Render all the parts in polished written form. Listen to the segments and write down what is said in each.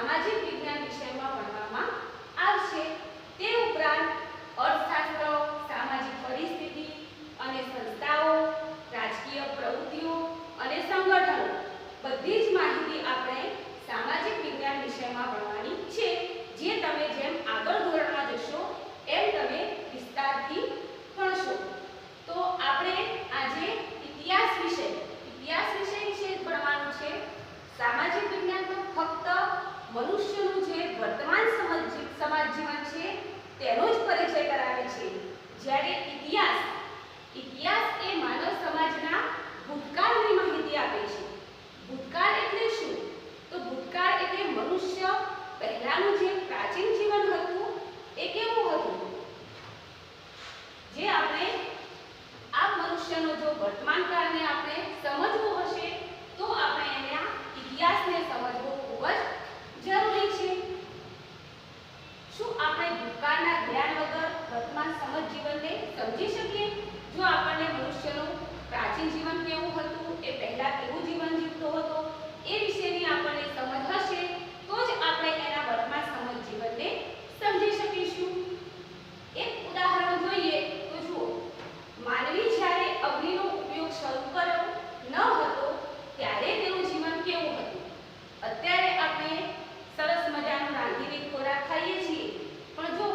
સામાજિક વિજ્ઞાન વિષયમાં ભણવામાં આવશે। તે ઉપરાંત અર્થશાસ્ત્ર, સામાજિક પરિસ્થિતિ અને સંસ્થાઓ, રાજકીય પ્રવૃત્તિઓ અને સંગઠનો બધી જ માહિતી આપણે સામાજિક વિજ્ઞાન વિષયમાં ભણવાની છે, જે તમે જેમ આગળ ધોરણમાં જશો એમ તમે વિસ્તારથી ભણશો। તો આપણે આજે ઇતિહાસ વિશે ભણવાનું છે। સામાજિક વિજ્ઞાન તો ફક્ત મનુષ્યનું જે વર્તમાન સમાજ જીવન છે તેનો જ પરિચય કરાવે છે, જ્યારે ઇતિહાસ એ માનવ સમાજના ભૂતકાળની માહિતી આપે છે। ભૂતકાળ એટલે શું? તો ભૂતકાળ એટલે મનુષ્ય પહેલાનું જે પ્રાચીન જીવન હતું એ કેવું હતું, જે આપણે આ મનુષ્યનો જો વર્તમાન કાળને આપણે સમજવું હશે તો આપણે એના ઇતિહાસને સમજવો ખૂબ જ જરૂરી છે। શું આપણે ભૂતકાળના જ્ઞાન વગર વર્તમાન સમજ જીવનને સમજી શકીએ? જો આપણને મનુષ્યનું પ્રાચીન જીવન કેવું હતું, એ પહેલા કેવું જીવન જીવતો હતો એ વિશેની આપણને સમજ હશે તો જ આપણે એના વર્તમાન સમજ જીવનને સમજી શકીશું। એક ઉદાહરણ જોઈએ તો જુઓ, માનવી જ્યારે અગ્નિનો ઉપયોગ શરૂ કર્યો ન હતો ત્યારે તેનું જીવન કેવું હતું? અત્યારે આપણે સરસ મજાનો રાંધીને ખોરાક ખાઈએ છીએ, પણ જો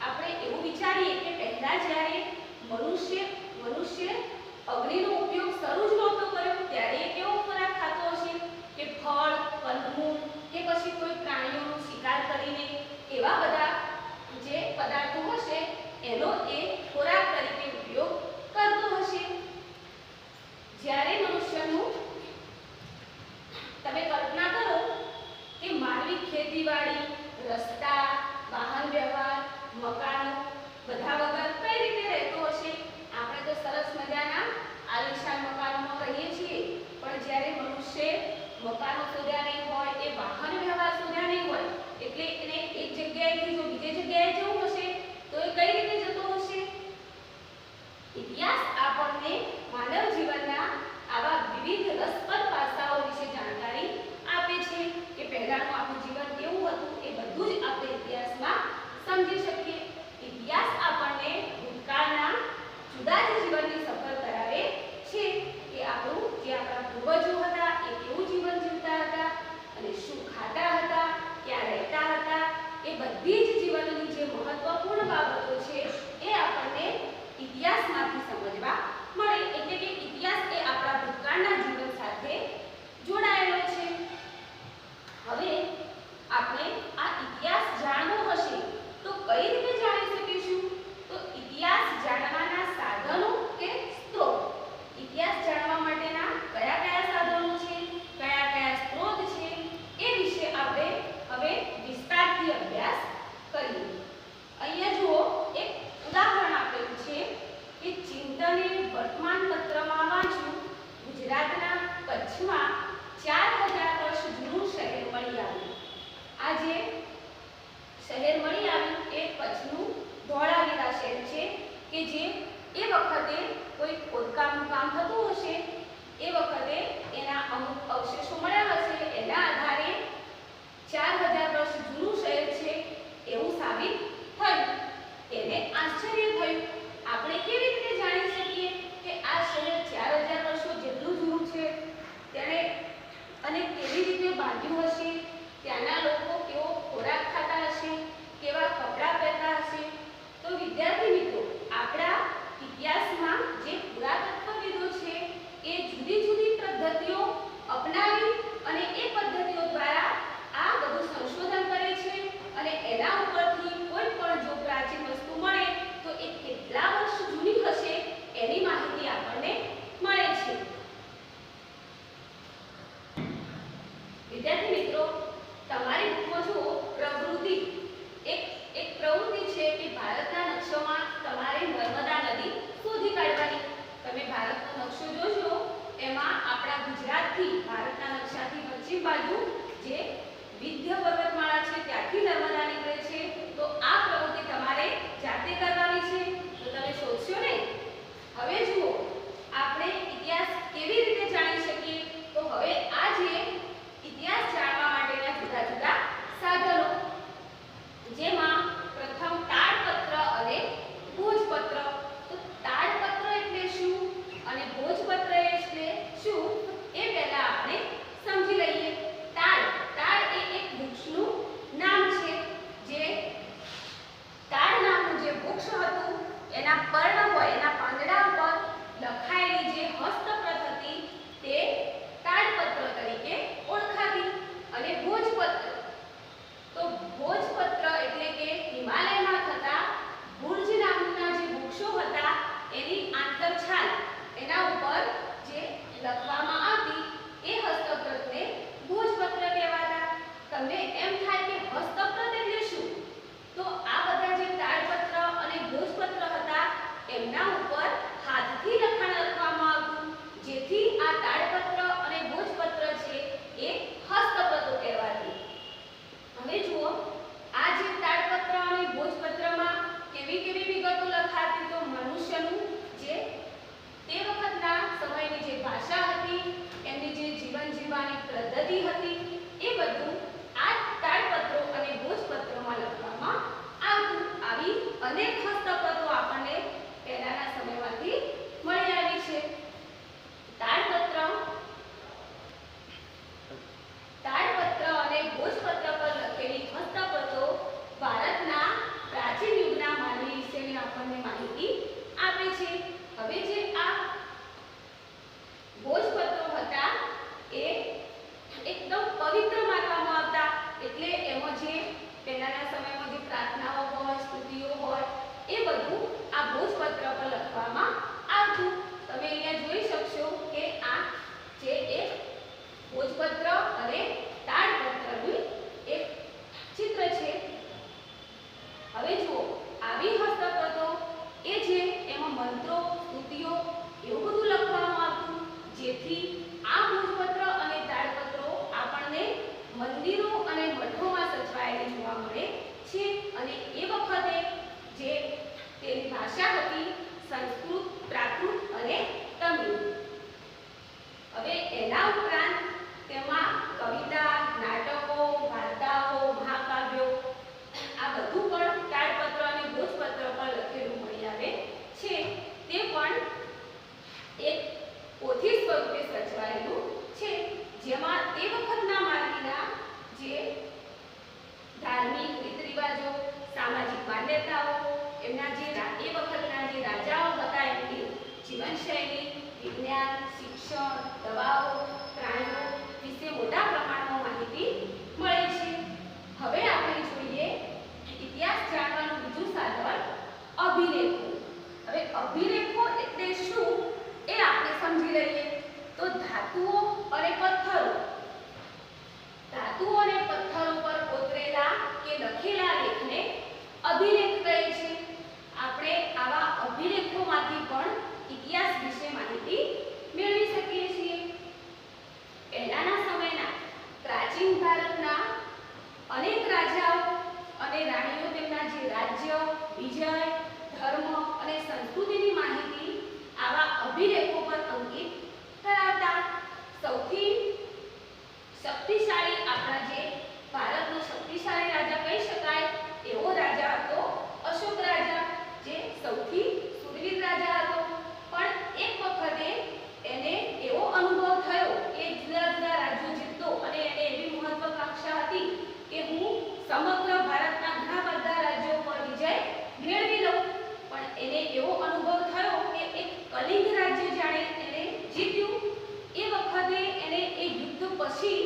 આપણે એવું વિચારીએ કે પહેલા જ્યારે મનુષ્ય અગ્નિનો ઉપયોગ શરૂ જ નહોતો કર્યો ત્યારે કેવો ખોરાક ખાતો હશે, કે ફળ, કંદમૂળ કે પછી કોઈ પ્રાણીઓનો શિકાર કરીને એવા બધા જે પદાર્થો હશે એનો એ ખોરાક તરીકે ઉપયોગ કરતો હશે। જ્યારે મનુષ્યનું તમે કલ્પના કરો કે માનવી ખેતીવાડી, રસ્તા, વાહન વ્યવહાર, મકાનો બધા વગર કઈ રીતે રહેતો હશે? આપણે તો સરસ મજાના આલીશાન મકાનોમાં રહીએ છીએ, પણ જ્યારે મનુષ્ય મકાનો શોધ્યા નહીં હોય, એ વાહન વ્યવહાર શોધ્યા નહીં હોય, એટલે એને એક જગ્યાએથી જો બીજી જગ્યાએ જવું હશે તો એ કઈ રીતે જતો હશે? ઇતિહાસ આપણને માનવ જીવનના આવા વિવિધ રસપ્રદ પાસાઓ વિશે જાણકારી આપે છે કે પહેલાનું આપણું જીવન કેવું હતું એ બધું જ આપણે ઇતિહાસમાં સમજી શકીએ। ઇતિહાસ આપણને ભૂતકાળના જુદા જ જીવનની સફર કરાવે છે કે આપણા પૂર્વજો હતા એ કેવું જીવન જીવતા હતા અને શું ખાતા હતા, ક્યાં રહેતા હતા, એ બધી જ જીવનની જે મહત્વપૂર્ણ બાબતો છે એ આપણને ઇતિહાસમાંથી સમજવા મળે। એટલે કે ઇતિહાસ એ આપણા ભૂતકાળના જીવન સાથે જોડાયેલો છે। હવે આપણે આ ઇતિહાસ જાણવો હશે તો કઈ રીતે જાણી શકીશું? તો ઇતિહાસ જાણવાના સાધનો કે સ્ત્રોત, ઇતિહાસ જાણવા માટેના કયા કયા સાધનો છે, કયા કયા સ્ત્રોત છે, એ વિશે આપણે હવે વિસ્તારથી અભ્યાસ કરીએ। અહીંયા જુઓ, એક ઉદાહરણ આપેલું છે કે ચિંતને વર્તમાન પત્રમાં વાંચ્યું, ગુજરાતના કચ્છમાં 4000 વર્ષ જૂનું શહેર મળી આવ્યું। આ જે શહેર મળી આવ્યું એ કચ્છનું ધોળાવીરા શહેર છે કે જે એ વખતે કોઈ ખોદકામનું કામ થતું હશે, એ વખતે એના અમુક અવશેષો મળ્યા હશે, એના આધારે 4000 વર્ષ જૂનું શહેર છે એવું સાબિત થયું। એને આશ્ચર્ય થયું, આપણે કેવી રીતે જાણી શકીએ કે આ શહેર 4000 વર્ષો જેટલું જૂનું છે? તેણે અને કેવી રીતે બાંધ્યું હશે, ત્યાંના લોકો કેવો ખોરાક ખાતા હશે, કેવા કપડાં પહેરતા હશે? તો વિદ્યાર્થી મિત્રો, આપણા ઇતિહાસમાં જે પુરાતત્વવિદો છે એ જુદી જુદી પદ્ધતિઓ અપનાવી અને એ પદ્ધતિઓ દ્વારા આ બધું સંશોધન કરે છે અને એના ઉપરથી કોઈ પણ જો પ્રાચીન વસ્તુ મળે તો એ કેટલા વર્ષ જૂની હશે એની માહિતી આપણને મળે છે। વિદ્યાર્થી મિત્રો, તમારી બુકમાં જુઓ, પ્રવૃત્તિ એક પ્રવૃત્તિ છે કે ભારતના નકશામાં તમારે નર્મદા નદી શોધી કાઢવાની। તમે ભારતનો નકશો જોશો, એમાં આપણા ગુજરાતથી, ભારતના નકશાથી પશ્ચિમ બાજુ જે વિંધ્ય પર્વતમાળા છે ત્યાંથી નર્મદા નીકળે છે। તો આ પ્રવૃત્તિ તમારે જાતે કરવાની છે, તો તમે શોધશો ને। હવે જુઓ, આપણે ઇતિહાસ કેવી રીતે જાણી શકીએ? તો હવે આ જે ઇતિહાસ જાણવા માટેના જુદા જુદા મંદિરો અને મઠોમાં સચવાયેલી જોવા મળે છે અને એ વખતે જે તેની ભાષા હતી સંસ્કૃત, પ્રાકૃત અને તમિલ. હવે એના ઉપરાંત તેમાં કવિતા, નાટકો, વાર્તાઓ, મહાકાવ્યો આ બધું પણ તાડપત્ર અને ભોજપત્ર પર લખેલું મળી આવે છે. તે પણ એક પોથી સ્વરૂપે સચવાયેલું છે, જેમાં તે વખતના માનવીના જે ધાર્મિક રીત રિવાજો, સામાજિક માન્યતાઓ, એમના જે એ વખતના જે રાજાઓ હતા એમની જીવનશૈલી, વિજ્ઞાન, શિક્ષણ, દવાઓ, પ્રાણીઓ વિશે મોટા પ્રમાણમાં માહિતી મળે છે. હવે આપણે જોઈએ ઇતિહાસ જાણવાનું બીજું સાધન અભિલેખો. હવે અભિલેખો એટલે શું એ આપણે સમજી લઈએ. તો ધાતુઓ અને પથ્થરો પર કોતરેલા કે લખેલા લેખને અભિલેખ કહે છે. આપણે આવા અભિલેખોમાંથી પણ ઇતિહાસ વિશે માહિતી મેળવી શકીએ છીએ. પહેલાના સમયના પ્રાચીન ભારતના અનેક રાજાઓ અને રાણીઓ તેમના જે રાજ્ય, વિજય, ધર્મ અને સંસ્કૃતિની માહિતી આવા અભિલેખો પર અંકિત કરાવતા. સૌથી શક્તિશાળી આપણા જે ભારતનો શક્તિશાળી રાજા કહી શકાય એવો રાજા હતો અશોક રાજા, જે સૌથી શૂરવીર રાજા હતો. પણ એક વખતે એને એવો અનુભવ થયો કે જુદા જુદા રાજ્યો જીતતો અને એને એવી મહત્વાકાંક્ષા હતી કે હું સમગ્ર ભારતના ઘણા બધા રાજ્યો પર વિજય મેળવી લઉં. પણ એને એવો અનુભવ થયો કે એક કલિંગ રાજ્ય જાણે એને જીત્યું. એ વખતે એને એ યુદ્ધ પછી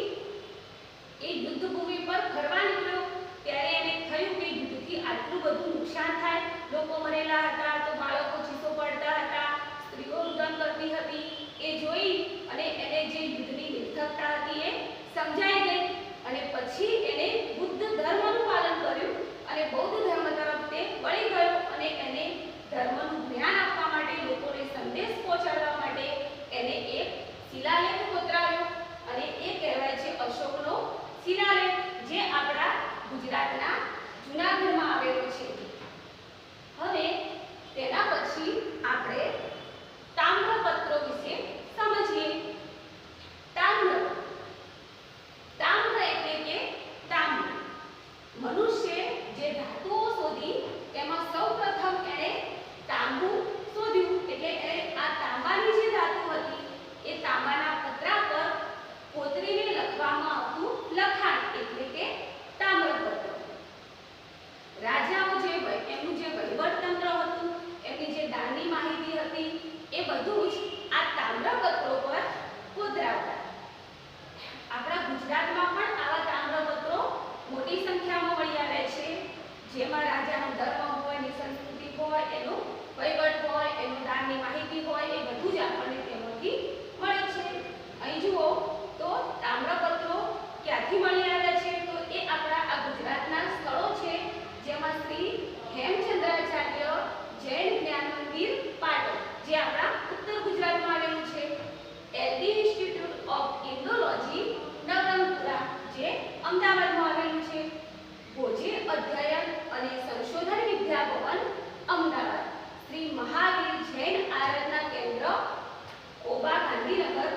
એ યુદ્ધ ભૂમિ પર ફરવા નીકળ્યો ત્યારે એને થયું કે યુદ્ધથી આટલું બધું નુકસાન થાય, લોકો મરેલા હતા, તો બાળકો ચીસો પડતા હતા, સ્ત્રીઓ રુદન કરતી હતી. એ જોઈ અને એને જે યુદ્ધની નિર્થકતા હતી એ સમજાઈ ગઈ અને પછી એને બુદ્ધ ધર્મનું પાલન કર્યું અને બૌદ્ધ ધર્મ તરફ તે વળી ગયો અને એને ધર્મનું જ્ઞાન આપવા માટે, લોકોને સંદેશ પહોંચાડવા માટે એને એક શિલાલેખ કોતરાવ્યો અને એ કહેવાય છે અશોકનો શિલાલેખ, જે આપણા ગુજરાતના જૂનાગઢમાં આવેલો છે. હવે તેના પછી આપણે તામ્રપત્રો વિશે સમજીએ. તામ્ર એટલે કે તાંબુ. મનુષ્ય જે ધાતુઓ શોધી તેમાં સૌપ્રથમ એણે તાંબુ શોધ્યું. એટલે એણે આ તાંબાની જે ધાતુ હતી એ તાંબાના પતરા પર કોતરીને લખવામાં આવતું લખાણ એટલે કે તામ્રપત્ર. રાજાઓ એમનું જે વહીવટતંત્ર હતું, એમની જે દાનની માહિતી હતી એ બધું જ આ તામ્રપત્રો પર કોતરાવતા. આપણા ગુજરાતમાં પણ આવા તામ્રપત્રો મોટી સંખ્યામાં મળી આવે છે, જેમાં રાજાનો ધર્મ હોય, એની સંસ્કૃતિ હોય, એનો વહીવટ હોય, એનું દાનની માહિતી હોય, એ બધું જ આપણને તેમાંથી મળે છે. અહીં જુઓ તો તામ્રપત્રો ક્યાંથી મળી આવે છે, તો એ આપણા આ ગુજરાતના સ્થળો છે, જેમાં શ્રી હેમચંદ્રાચાર્ય જૈન જ્ઞાન મંદિર પાટણ, જે આપણા ઉત્તર ગુજરાતમાં આવેલું છે. LD institute of Indology Navrangpura, જે અમદાવાદમાં આવેલું છે. ભોજે અધ્યયન અને સંશોધન વિદ્યાભવન અમદાવાદ, શ્રી મહાવીર જૈન આરાધના કેન્દ્ર ઓબા ગાંધીનગર,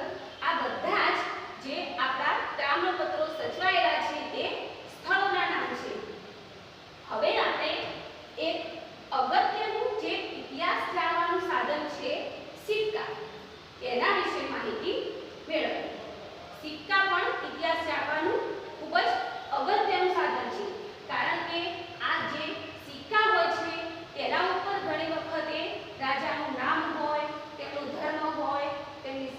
આ બધા જ જે આપણા તામ્રપત્રો સચવાયેલા છે તે સ્થળોના નામ છે. હવે આપણે એક અગત્યનું જે ઇતિહાસ જાણવાનું સાધન છે સિક્કા, એના વિશે માહિતી મેળવીએ. સિક્કા પણ ઇતિહાસ જાણવાનું ખૂબ જ અગત્યનું સાધન છે, કારણ કે આ જે સિક્કા હોય છે તેના ઉપર ઘણી વખતે રાજાનું નામ હોય, તેમનો ધર્મ હોય, તેમની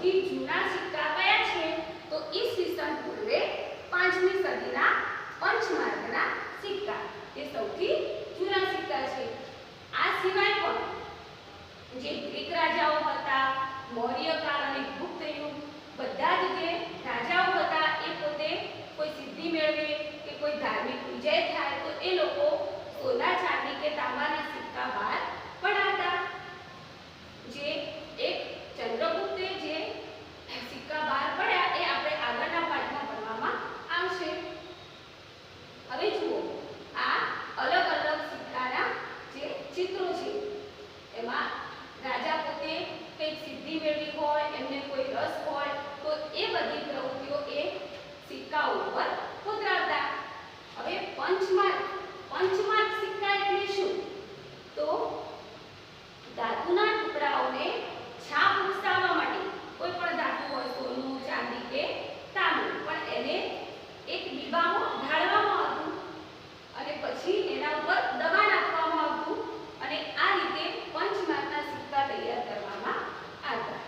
સૌથી જૂના સિક્કા કયા છે? તો ઈસવીસન પૂર્વે 5મી સદીના પંચમાર્કના સિક્કા એ સૌથી જૂના સિક્કા છે. આ સિવાય પણ જે ગ્રીક રાજાઓ હતા, મૌર્ય કાળ અને ગુપ્ત યુગ, બધા જ જે રાજાઓ હતા એ પોતે કોઈ સિદ્ધિ મેળવે કે કોઈ ધાર્મિક વિજય થાય તો એ લોકો સોના, ચાંદી કે તાંબાના સિક્કા બહાર પડાવતા. જે એક ચંદ્રગુપ્તે જે સિક્કા બહાર પડ્યા એ આપણે આગળના પાઠમાં ભણવામાં આવશે. હવે જુઓ, આ અલગ અલગ સિક્કાના જે ચિત્રો છે એમાં રાજા પોતે કંઈક સિદ્ધિ મેળવી હોય, એમને કોઈ રસ હોય તો એ બધી પ્રવૃત્તિઓ એ સિક્કા ઉપર કોતરાવતા. હવે પંચમાર્ક સિક્કા એટલે શું? તો ધાતુના ટુકડાઓને છાપ વિકસાવવા માટે, કોઈ પણ ધાતુ હોય, સોનું, ચાંદી કે તાંબુ, પણ એને એક ડીબામાં ઢાળવામાં આવતું અને પછી એના ઉપર દબાણ આપવામાં આવતું અને આ રીતે પંચમાર્કના સિક્કા તૈયાર કરવામાં આવતા.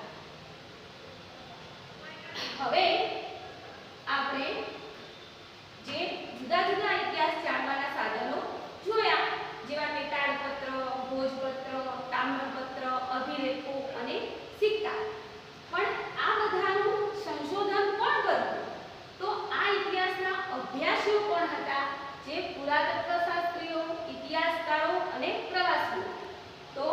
હવે આપણે જે જુદા જુદા ઇતિહાસ જાણવાના સાધનો જોયા, જેવા કે તાડપત્ર, ભોજપત્ર, તામ્રપત્ર, અભિલેખો અને સિક્કા. પણ આ બધાનું સંશોધન કોણ કરતું? તો આ ઇતિહાસના અભ્યાસીઓ કોણ હતા? જે પુરાતત્વશાસ્ત્રીઓ, ઇતિહાસકારો અને પ્રવાસીઓ. તો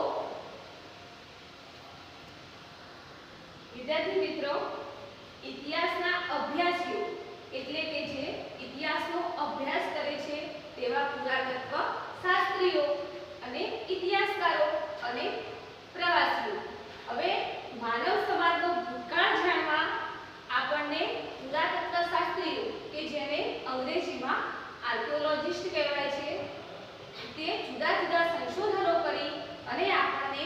વિદ્યાર્થી મિત્રો, ઇતિહાસના અભ્યાસીઓ એટલે કે જે ઇતિહાસનો અભ્યાસ કરે છે તેવા પુરાતત્વ શાસ્ત્રીઓ અને ઇતિહાસકારો અને પ્રવાસીઓ. હવે માનવ સમાજનો ભૂતકાળ જાણવા આપણને પુરાતત્વ શાસ્ત્રીઓ કે જેને અંગ્રેજીમાં આર્કિયોલોજિસ્ટ કહેવાય છે તે જુદા જુદા સંશોધનો કરી અને આપણને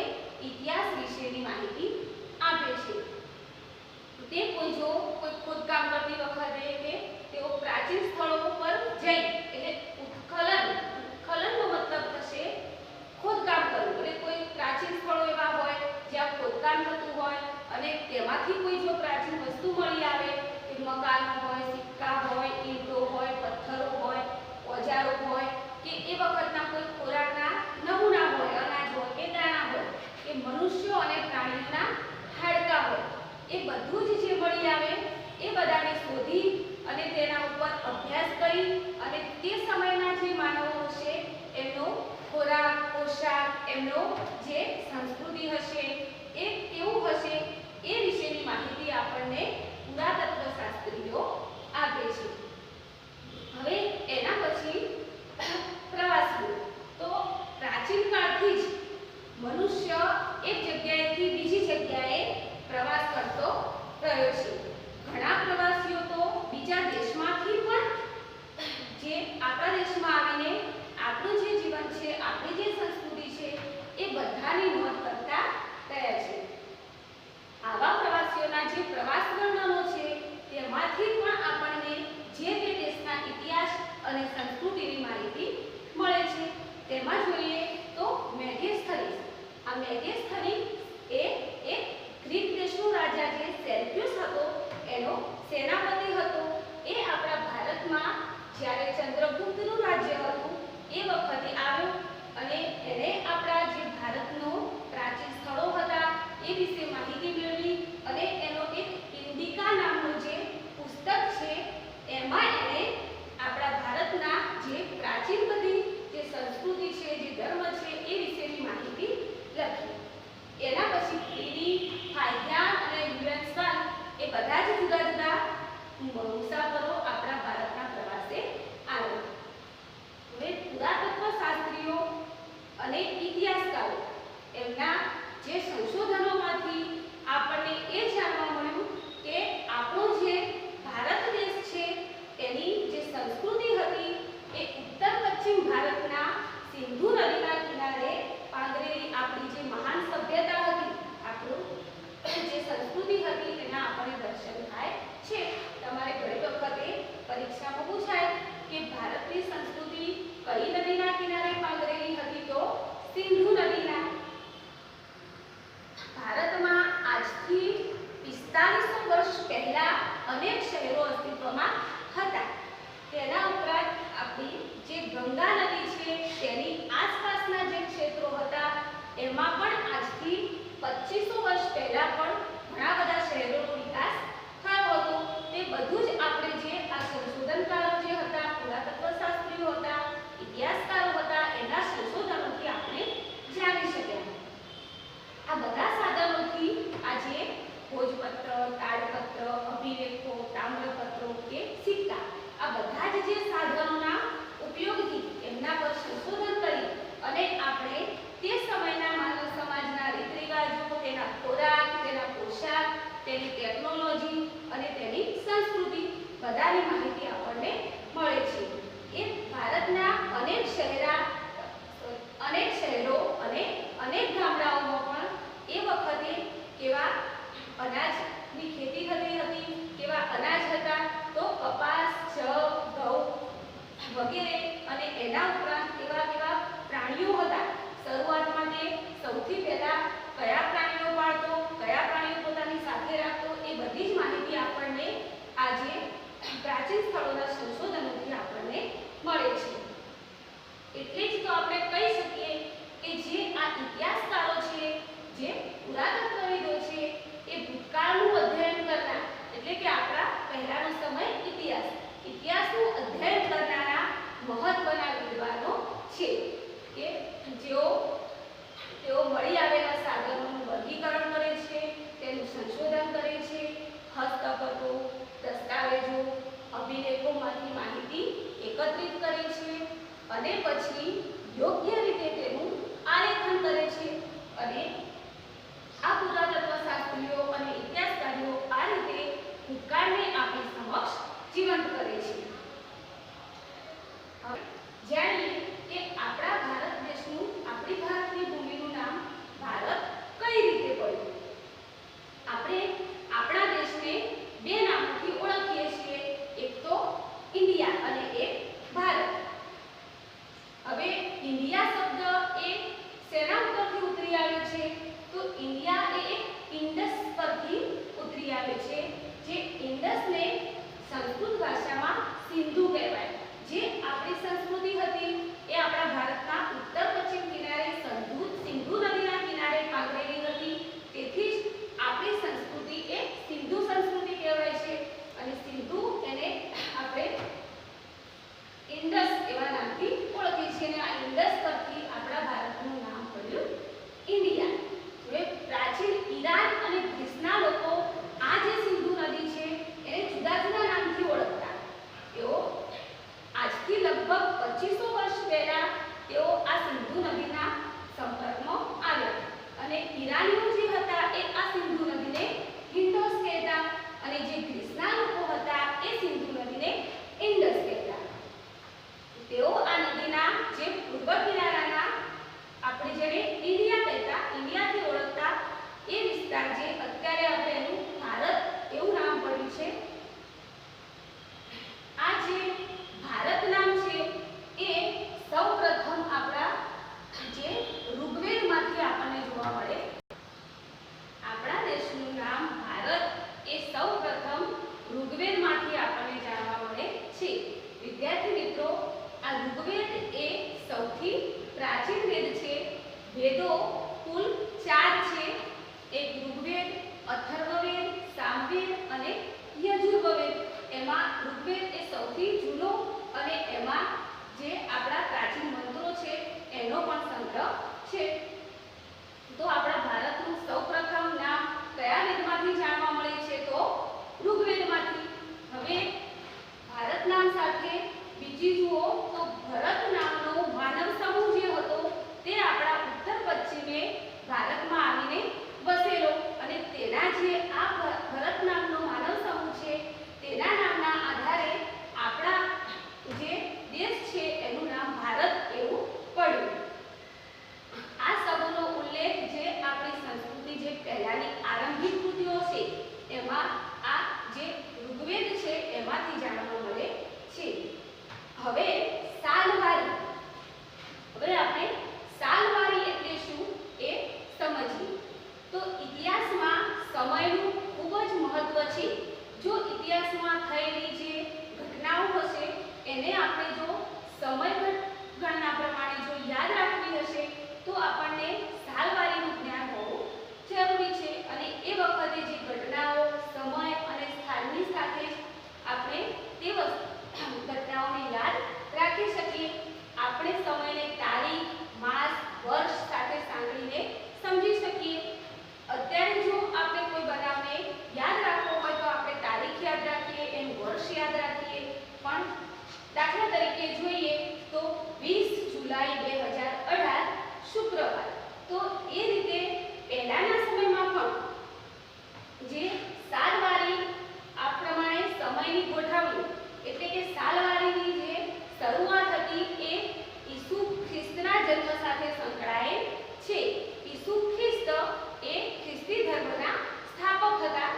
ઇતિહાસ વિશેની માહિતી આપે છે. તે કોઈ ખોદકામ કરતી વખતે કે તેઓ પ્રાચીન સ્થળો પર જઈ એટલે ઉત્ખનનનો મતલબ થશે ખોદકામ કરવું. એટલે કોઈ પ્રાચીન સ્થળો એવા હોય જ્યાં ખોદકામ થતું હોય અને તેમાંથી કોઈ જો પ્રાચીન વસ્તુ મળી આવે કે મકાનો હોય, સિક્કા હોય, ઈંટો હોય, પથ્થરો હોય, ઓજારો હોય કે એ વખતના કોઈ ખોરાકના નમૂના હોય, અનાજ હોય કે દાણા હોય કે મનુષ્યો અને પ્રાણીઓના હાડકાં હોય, એ બધું જ જે મળી આવે એ બધાને શોધી અને તેના ઉપર અભ્યાસ કરી અને તે સમયના જે માનવો હશે એમનો ખોરાક, પોશાક, એમનો જે સંસ્કૃતિ હશે એ કેવું હશે એ વિશેની માહિતી આપણને પુરાતત્વ શાસ્ત્રીઓ આપે છે. હવે એના પછી પ્રવાસીઓ. તો પ્રાચીન કાળથી જ મનુષ્ય એક જગ્યાએથી બીજી જગ્યાએ પ્રવાસ કરતો રહ્યો છે. ઘણા પ્રવાસીઓ તો બીજા દેશમાંથી પણ જે આપણા દેશમાં આવીને આપણું જે જીવન છે, આપણી જે સંસ્કૃતિ છે એ બધાની નોંધ કરતા રહ્યા છે. આવા પ્રવાસીઓના જે પ્રવાસ વર્ણનો છે તેમાંથી પણ આપણને જે તે દેશના ઇતિહાસ અને સંસ્કૃતિની માહિતી મળે છે. તેમાં જોઈએ તો મેગેસ્થનીસ. આ મેગેસ્થનીસ એ એક ગ્રીક દેશનો રાજા જે સેલ્યુકસ હતો એનો સેનાપતિ હતો. એ આપણા ભારતમાં જ્યારે ચંદ્રગુપ્તનું રાજ્ય હતું એ વખતે આવ્યો અને એને આપણા જે ભારતનો પ્રાચીન સ્થળો હતા એ વિશે માહિતી મેળવી અને એનો એક ઇન્ડિકા નામનું જે પુસ્તક છે એમાં એને આપણા ભારતના જે પ્રાચીન બધી જે સંસ્કૃતિ છે, જે ધર્મ છે એ વિશેની માહિતી લખી. એના પછી પ્લિની, ફાયદિયાન અને યુએન્સન એ બધા જ જુદા જુદા મુસાફરો આપણા ભારતના પ્રવાસે આવ્યા. હવે પુરાતત્વ શાસ્ત્રીઓ અને ઇતિહાસકારો એમના જે સંશોધનોમાંથી આપણને એ જાણવા મળ્યું કે આપણો જે ભારત દેશ છે એની જે સંસ્કૃતિ હતી એ ઉત્તર પશ્ચિમ ભારતના સિંધુ નદીના કિનારે પાંદરેલી આપણી જે મહાન સભ્યતા હતી, આપણું જે સંસ્કૃતિ હતી તેના આપણને દર્શન થાય છે. તમારે ઘણી વખતે પરીક્ષામાં પૂછાય કે ભારતની સંસ્કૃતિ કઈ નદીના કિનારે પાંદરેલી હતી? તો સિંધુ નદીના. ભારતમાં આજથી 45 પહેલા અનેક શહેરો અસ્તિત્વમાં હતા. તેના ઉપરાંત આપણી જે ગંગા નદી છે તેની આસપાસના જે ક્ષેત્રો હતા એમાં પણ આજથી 2500 વર્ષ પહેલા પણ ઘણા બધા શહેરોનો વિકાસ થયો હતો. તે બધું જ આપણે જે આ સંશોધનકારો જે હતા, પુરાતત્વશાસ્ત્રીઓ હતા, ઇતિહાસકારો હતા, એના સંશોધનોથી આપણે જાણી શક્યા. આ બધા સાધનોથી આજે ભોજપત્ર, તાડપત્ર, અભિલેખો, તામ્રપત્રો કે સિક્કા, આ બધા જ જે સાધનોના ઉપયોગથી એમના પર સંશોધન કરી અને આપણે તે સમયના માનવ સમાજના રીત રિવાજો, તેના ખોરાક, તેના પોશાક, તેની ટેકનોલોજી અને તેની સંસ્કૃતિ બધાની માહિતી આપણને મળે છે. એ ભારતના અનેક શહેરો અને અનેક ગામડાઓમાં પણ એ વખતે કેવા અનાજની ખેતી થતી હતી, કેવા અનાજ હતા, તો કપાસ, જવ, ઘઉં વગેરે, અને એના ઉપરાંત કેવા કેવા પ્રાણીઓ હતા. શરૂઆતમાં તે સૌથી પહેલા કયા પ્રાણીઓ પાળતો, કયા પ્રાણીઓ પોતાની સાથે રાખતો, એ બધી જ માહિતી આપણને આજે પ્રાચીન સ્થળોના સંશોધનોથી આપણને મળે છે. એટલે જ તો આપણે કહી શકીએ કે જે આ ઇતિહાસકારો છે, જે પુરાતત્વવિદો છે, એ ભૂતકાળનું અધ્યયન કરનાર, એટલે કે આપણા પહેલાનો સમય ઇતિહાસનું અધ્યયન કરનારા મહત્વના વિદ્વાનો છે કે તેઓ મળી આવેલા સાધનોનું વર્ગીકરણ કરે છે, તેનું સંશોધન કરે છે, હસ્તપત્રો, દસ્તાવેજો, અભિલેખોમાંથી માહિતી એકત્રિત કરે છે અને પછી યોગ્ય રીતે તેનું આલેખન કરે છે. અને આ પુરાતત્વશાસ્ત્રીઓ અને ઇતિહાસકારો આ રીતે ભૂતકાળને આપણી સમક્ષ જીવંત કરે છે. જાણીએ કે આપણા ભારત દેશનું, આપણી ભારતની ભૂમિનું નામ ભારત કઈ રીતે પડ્યું. આપણે આપણા દેશને બે નામોથી ઓળખીએ છીએ, એક તો ઇન્ડિયા અને એક ભારત. હવે ઇન્ડિયા શબ્દ એ શેના ઉપરથી ઉતરી આવ્યો છે? તો ઇન્ડિયા એ એક ઇન્ડસ પરથી ઉતરી આવે છે. જે ઇન્ડસને સંસ્કૃત ભાષામાં સિંધુ કહેવાય. જે આપણી સંસ્કૃતિ હતી એ આપણા ભારતના ઉત્તર પશ્ચિમ કિનારે સિંધુ નદીના કિનારે પાથરેલી હતી. તેથી જ આપણી સંસ્કૃતિ એ સિંધુ સંસ્કૃતિ કહેવાય છે. અને સિંધુ એને આપણે ઇન્ડસ એવા નામથી ઓળખીએ છીએ. અને આ ઇન્ડસ પરથી આપણા ભારતનું નામ પડ્યું ઇન્ડિયા. હવે પ્રાચીન ઈરાન અને ગ્રીસના લોકો આ જે સિંધુ નદી છે એને જુદા જુદા નામથી ઓળખતા. તેઓ આજથી લગભગ 2500 વર્ષ પહેલા તેઓ આ સિંધુ નદીના સંપર્કમાં આવ્યા. અને ઈરાનીઓ જે હતા એ આ સિંધુ નદીને હિન્દોસ કહેતા, અને જે ગ્રીસના લોકો હતા એ સિંધુ નદીને ઇન્ડસ કહેતા. તેઓ આ નદીના જે પૂર્વ કિનારાના, આપણે જેને ઇન્ડિયા કહેતા, ઇન્ડિયાથી ઓળખતા એ વિસ્તાર, જે અત્યારે આપણે એનું ભારત એવું નામ પડ્યું છે, આ જે ભારત નામ છે એ સૌપ્રથમ આપણા જે ઋગ્વેદમાંથી આપણને જોવા મળે. આપણા દેશનું નામ ભારત એ સૌપ્રથમ ઋગ્વેદમાંથી આપણને જાણવા મળે છે. વિદ્યાર્થી મિત્રો, આ ઋગ્વેદ એ સૌથી પ્રાચીન વેદ છે. વેદો કુલ 4 છે. એક ઋગ્વેદ, અથર્વવેદ, સામવેદ અને યજુર્વેદ. એમાં ઋગ્વેદ એ સૌથી જૂનો અને એમાં જે આપણા પ્રાચીન મંત્રો છે એનો પણ સંગ્રહ છે. તો આપણા ભારતનું સૌપ્રથમ નામ કયા વેદમાંથી જાણવા મળે છે? તો ઋગ્વેદમાંથી. હવે ભારત નામ સાથે બીજી જુઓ તો ભરત નામનો માનવ સમૂહ જે હતો તે આપણા ઉત્તર પશ્ચિમે ભારતમાં આવીને વસેલો. અને તેના જે આ ભરત નામનો માનવ સમૂહ છે તેના નામના આધારે આપણા જે દેશ છે એનું નામ ભારત એવું પડ્યું. આ શબ્દનો ઉલ્લેખ જે આપણી સંસ્કૃતિ, જે પહેલાની આરંભિક કૃતિઓ છે એમાં આ જે ઋગ્વેદ છે એમાંથી જાણવા મળે છે. હવે સાલવારી. હવે આપણે સાલવારી એટલે શું એ સમજીએ. તો ઇતિહાસમાં સમયનું ખૂબ જ મહત્વ છે. જો ઇતિહાસમાં થયેલી જે ઘટનાઓ હશે એને આપણે જો સમય ગણના પ્રમાણે જો યાદ રાખવી હશે તો આપણને સાલવારીનું જ્ઞાન હોવું જરૂરી છે અને એ વખતે જે ઘટનાઓ સમય અને સ્થાનની સાથે આપણે તે ઘટનાઓને યાદ રાખી શકીએ. આપણે સમયને તારીખ, માસ, વર્ષ સાથે સાંકળીને સમજી શકીએ. અત્યારે જો આપણે કોઈ બનાવને યાદ રાખવો હોય તો આપણે તારીખ યાદ રાખીએ, એનું વર્ષ યાદ રાખીએ. પણ દાખલા તરીકે જોઈએ તો 20 જુલાઈ 2018 શુક્રવાર. તો એ રીતે પહેલાના સમયમાં પણ જે સાલવારી આ પ્રમાણે સમયની ગોઠવણી એટલે કે સાલવારીની જે શરૂઆત હતી એ ઈસુ ખ્રિસ્તના જન્મ સાથે સંકળાયેલ છે. ઈસુ ખ્રિસ્ત એ ખ્રિસ્તી ધર્મના સ્થાપક હતા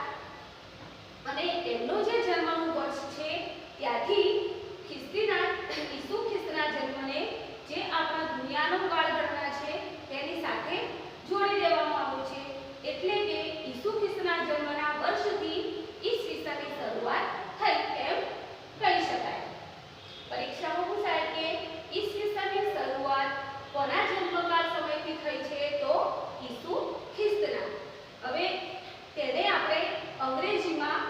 અને એમનો જે જન્મનું વર્ષ છે ત્યાંથી ઈસુ ખ્રિસ્તના જન્મને જે આપણા દુનિયાનો કાળ ગણના છે તેની સાથે જોડી દેવામાં આવ્યું છે. એટલે કે ઈસુ ખ્રિસ્તના જન્મના વર્ષથી ઈસવીસનની શરૂઆત થઈ એમ કહી શકાય. પરીક્ષામાં પૂછાય કે ઈસવીસનની શરૂઆત કોના જન્મકાળ સમયથી થઈ છે તો ઈસુ ખ્રિસ્તના. હવે તેને આપણે અંગ્રેજીમાં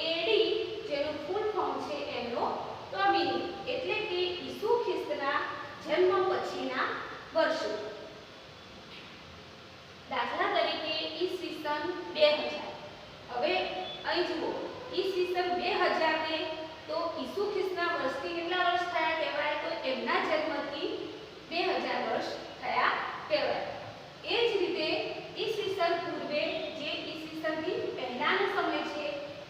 એડી જેનું ફૂલ ફોર્મ છે એમનો ડોમિની એટલે કે ઈસુ ખ્રિસ્તના જન્મ પછીના વર્ષો. દાખલા તરીકે ઈસવીસન 2000. હવે અહીં જુઓ ઈસવીસન 2000 ને તો ઈસુ ખ્રિસ્તના વર્ષથી કેટલા વર્ષ થયા કહેવાય તો એમના જન્મથી 2000 વર્ષ થયા કહેવાય. એ જ રીતે ઈસવીસન પૂર્વે જે ઈસવીસનથી પહેલાનો સમય છે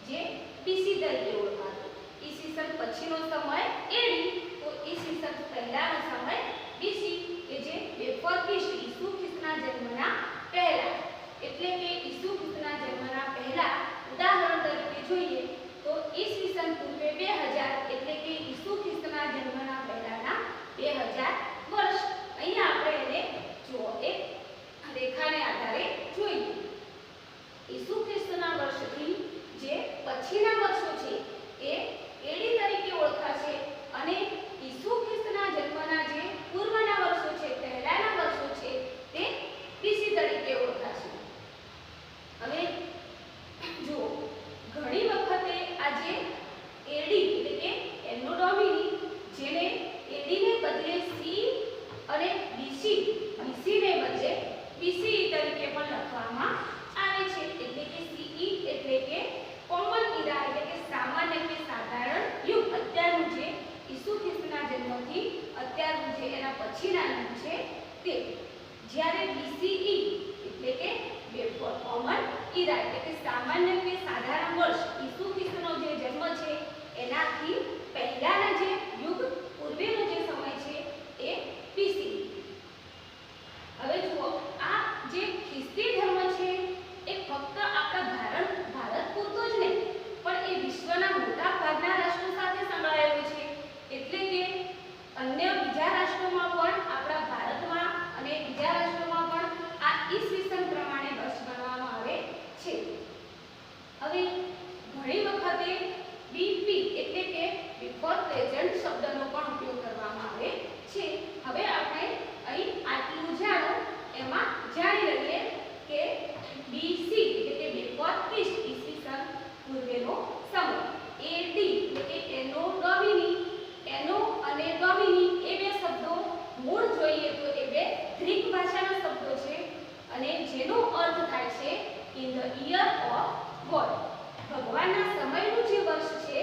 જે બીસી તરીકે ઓળખાતો. ઈસવીસન પછીનો સમય એડી તો ઈસવીસન પહેલાનો સમય બીસી કે જે બિફોર ખ્રિસ્ટ ઈસુ ખ્રિસ્તના જન્મના પહેલા. એટલે કે ઈસુ ખ્રિસ્તના જન્મના પહેલા ઉદાહરણ તરીકે જોઈએ તો ઈસવીસન પૂર્વે 2000 એટલે કે ઈસુ ખ્રિસ્તના જન્મના પહેલાના 2000 વર્ષ. અહીંયા આપણે એને જુઓ એક રેખાને આધારે જોઈએ. ઈસુ ખ્રિસ્તના વર્ષથી જે પછીના વર્ષો છે એ એડી તરીકે ઓળખાશે અને ઈસુ ખ્રિસ્તના જન્મના જે પૂર્વના વર્ષો છે પહેલાના વર્ષો છે તે બીસી તરીકે ઓળખાશે. હવે જુઓ ઘણી વખતે આ જે એડી એટલે કે એનો ડોમિની જેને એડીને બદલે સી અને બીસીને બદલે બીસી તરીકે પણ લખવામાં આવે છે. એટલે કે સીઈ એટલે કે કોમન ઇરા એટલે કે સામાન્ય કે સાધારણ યુગ. અત્યારનું જે ઈસુ ખ્રિસ્તના જન્મથી અત્યારનું જે એના પછીના યુગ છે તે. જ્યારે બીસીઈ એટલે કે બિફોર કોમન ઇરા એટલે કે સામાન્ય કે સાધારણ વર્ષ ઈસુ ખ્રિસ્તનો જે જન્મ છે એનાથી પહેલાના જે યુગ પૂર્વેનો જે સમય છે એ બીસી. હવે જુઓ આ જે ખ્રિસ્તી ધર્મ છે એ ફક્ત આપણા ભારત પૂરતો જ નહીં પણ એ વિશ્વના મોટા ભાગના રાષ્ટ્રો સાથે સંકળાયેલું છે. એટલે કે અન્ય બીજા રાષ્ટ્રોમાં પણ આપણા ભારતમાં અને બીજા રાષ્ટ્રોમાં પણ આ ઈસવીસન પ્રમાણે વર્ષ ગણવામાં આવે છે. હવે ઘણી વખતે બીપી એટલે કે બિફોર પ્રેઝન્ટ શબ્દનો પણ ઉપયોગ કરવામાં આવે છે. હવે આપણે અહીં આટલું જાણો એમાં જાણી લઈએ કે બીસી એટલે કે બિફોર ખ્રિસ્ટ ઈસવીસન પૂર્વેનો સમય. એડી એટલે કે એનો અને ડોમિની એ બે શબ્દો મૂળ જોઈએ તો એ બે ગ્રીક ભાષાના શબ્દો છે અને જેનો અર્થ થાય છે in the year of God. ભગવાનના સમયનું જે વર્ષ છે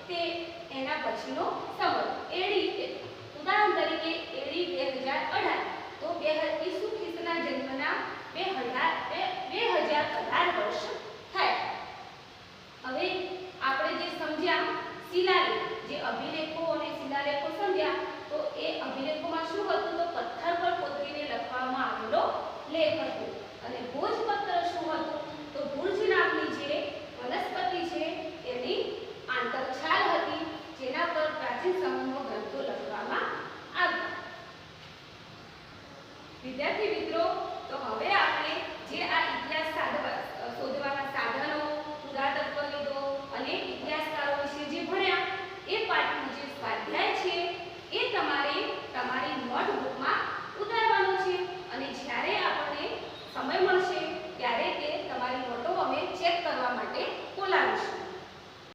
તે એના પછીનો સમય. એડી ઉદાહરણ તરીકે એડી 2018 તો ઈસુ ખ્રિસ્તના જન્મના 2018 વર્ષ થાય. હવે આપણે જે સમજ્યા શિલાલેખ જે અભિલેખો અને શિલાલેખો સમજ્યા તો એ અભિલેખોમાં શું હતું તો પથ્થર પર કોતરીને લખવામાં આવેલો લેખ હતો. અને ભોજપત્ર શું હતું તો ભુજ નામની જે વનસ્પતિ છે એની આંતરછાલ હતી જેના પર પ્રાચીન સમયમાં ગ્રંથો લખવામાં આવ્યા. વિદ્યાર્થી મિત્રો તો હવે આપણે જે આ ઇતિહાસ શોધવાના